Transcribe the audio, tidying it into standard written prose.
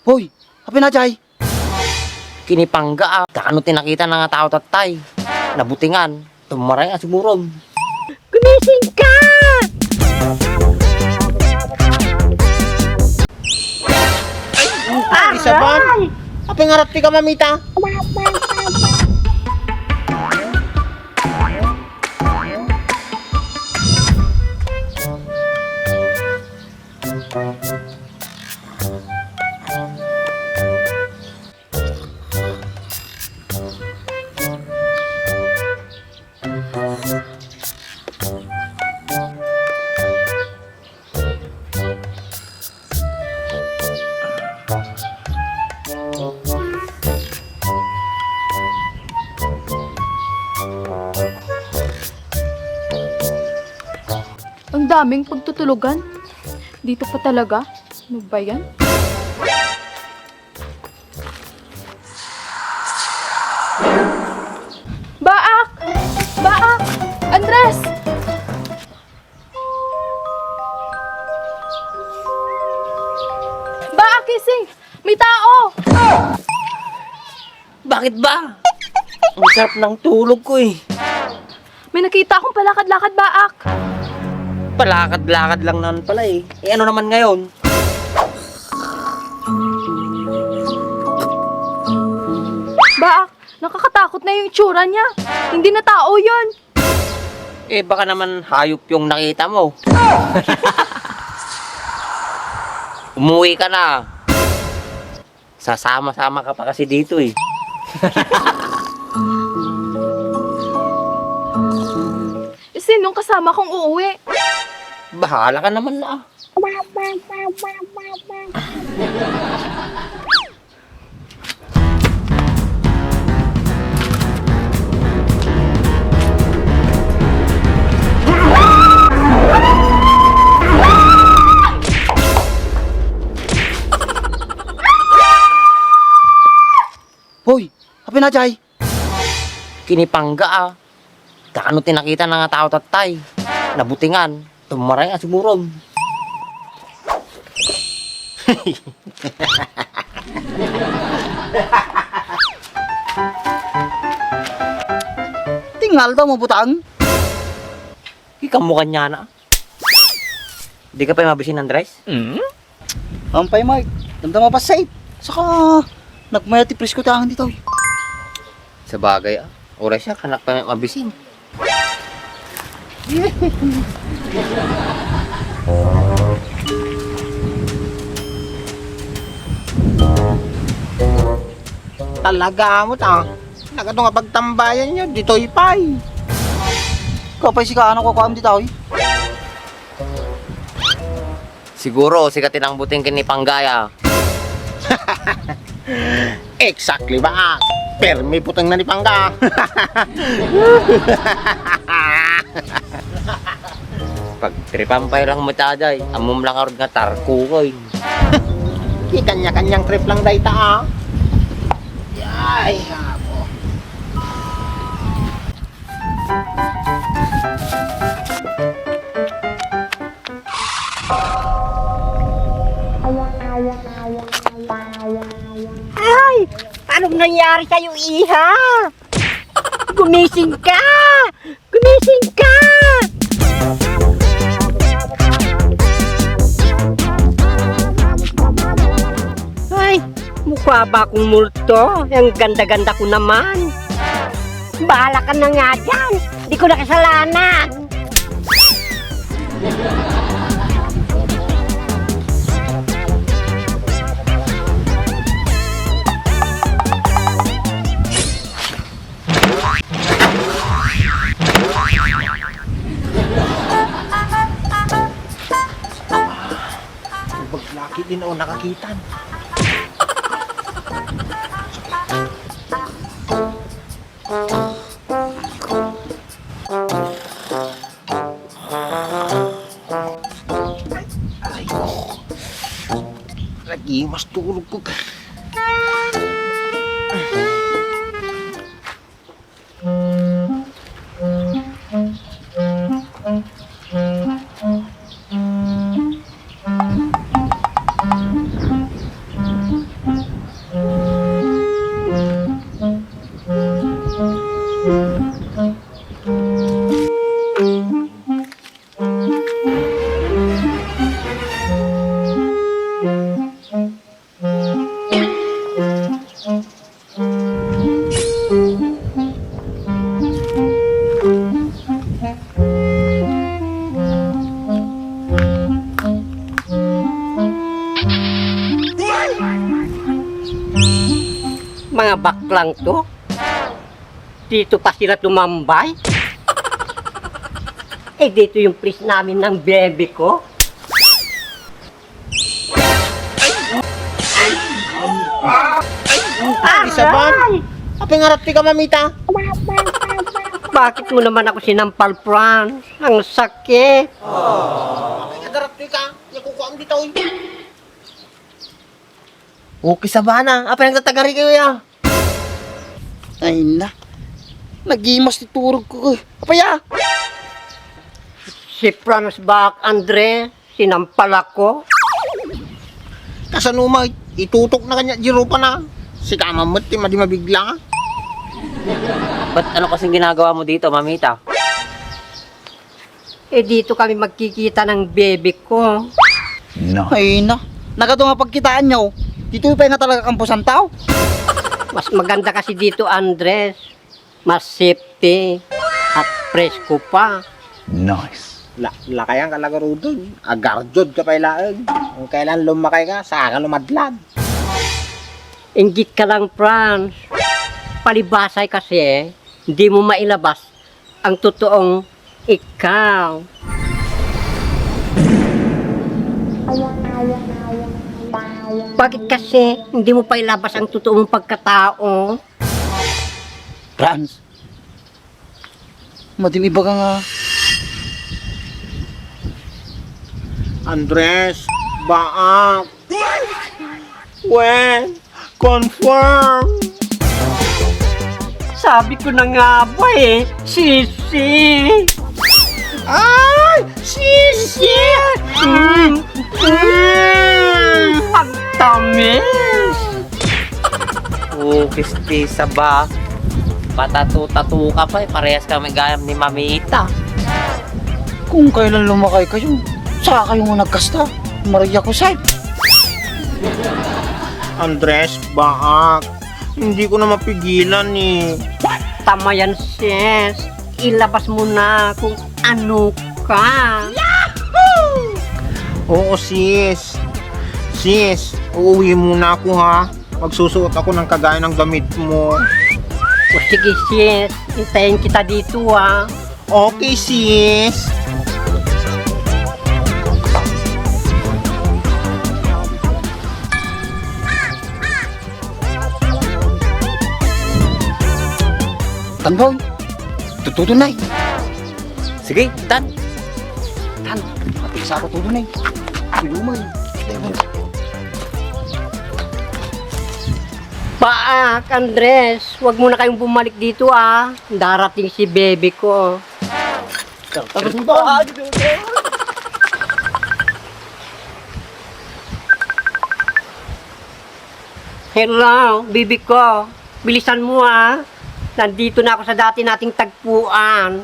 Hoy, hapi na jay. Kinipangga Kakano tinakita na nga tao tatay. Nabutingan. Tumaray ang sumurom. Gumising ka! Isa ba? Hapi nga rati ka mamita. Ang daming pagtutulugan. Dito pa talaga? Ano ba yan? Baak! Baak! Andres! Baak, gising! May tao! Bakit ba? Ang sarap ng tulog ko eh. May nakita akong palakad-lakad, Baak. Palakad-lakad lang naman pala eh. Eh ano naman ngayon? Baak, nakakatakot na yung itsura niya. Hindi na tao yun. Eh baka naman hayop yung nakita mo. Umuwi ka na. Sasama-sama ka pa kasi dito eh. Sinong kasama kong uuwi? Bahala ka naman na. Hoy, hapi na jay. Kinipangga Kakano tinakita na nga tao tatay. Nabutingan. Tumaray ang sumurom. Tingal daw mo butang. Ikamukha niya na. Di ka pa mabisin, Andres? Ampay Mark, damdama pa safe. Saka, nagmayati presko tahan dito. Sa bagay Oras siya, kanak pa mabisin. Talaga mo ta. Nagato nga pagtambayan niyo, dito'y pay. Kapay si kaano ko kaam dito. Siguro, sikatin ang buting kinipanggaya. Exactly ba? Permi putang na ni Pangga. Pag tripampay lang mataday, amom lang arod nga tarko ko eh. Kanya-kanyang trip lang day ta. Yay, habo. Ay! Anong nangyari sa'yo, Iha? Gumising ka! Gumising ka! Ay, mukha ba akong multo? Ang ganda-ganda ko naman. Bahala ka na nga dyan. Di ko na kasalanan. Baglaki din ako nakakitan. Lagi mas tulog ko. mga baklang to? Dito pa sila tumambay? Eh, dito yung place namin ng bebe ko. Isa ba? Apay nga rati ka, mamita. Bakit mo naman ako sinampal, Franz? Ang sakit. Apay nga rati ka. Nakukuhaan dito. Okay sa bana. Apay nga tatagari kayo ya. Ay na. Nagimas ni turog ko. Apaya! Si Franz Bak, Andre, sinampal ako. Kasanuma, itutok na kanya jiro pa na. Si kamamot, madi mabigla. Ba't ano kasing ginagawa mo dito, mamita? Eh, dito kami magkikita ng bebe ko. Ay na. Nagato nga pagkitaan niya oh. Dito pa nga talaga kampusan tao. Mas maganda kasi dito, Andres. Mas safety. At presko pa. Lakayan ka lagaro doon. Agarjod ka pa ilaag. Kung kailan lumakay ka, saka lumadlad. Inggit ka lang, Franz. Palibasay kasi, hindi mo mailabas ang totoong ikaw. Bakit kasi hindi mo pa ilabas ang totoong pagkatao? Franz. Madim iba ka nga. Andres, baak. When? Confirm. Sabi ko na nga ba eh, sisi. Ay! Sisi! Ang tamis. Kisti sa ba? Patatu-tatu ka pa eh. Parehas kami gayam ni mamita. Kung kailan lumakay kayo, saka kayo nga nagkasta. Maria ko sa'yo. Andres, baak. Hindi ko na mapigilan eh. Tama yan, sis. Ilabas mo na kung ano ka. Oo, sis. Sis, uuwi muna ako ha. Magsusuot ako ng kagaya ng damit mo. O sige, sis. Hintayin kita dito, ah. Okay, sis. Tanboy. Tutunay. Sige, tan. Tan. Mati sa ako tutunay. Tulumay. Paak, Andres. Huwag muna kayong bumalik dito, ah. Darating si bebe ko. Tapos mo ba? Hello, bibi ko. Bilisan mo, ah. Nandito na ako sa dati nating tagpuan.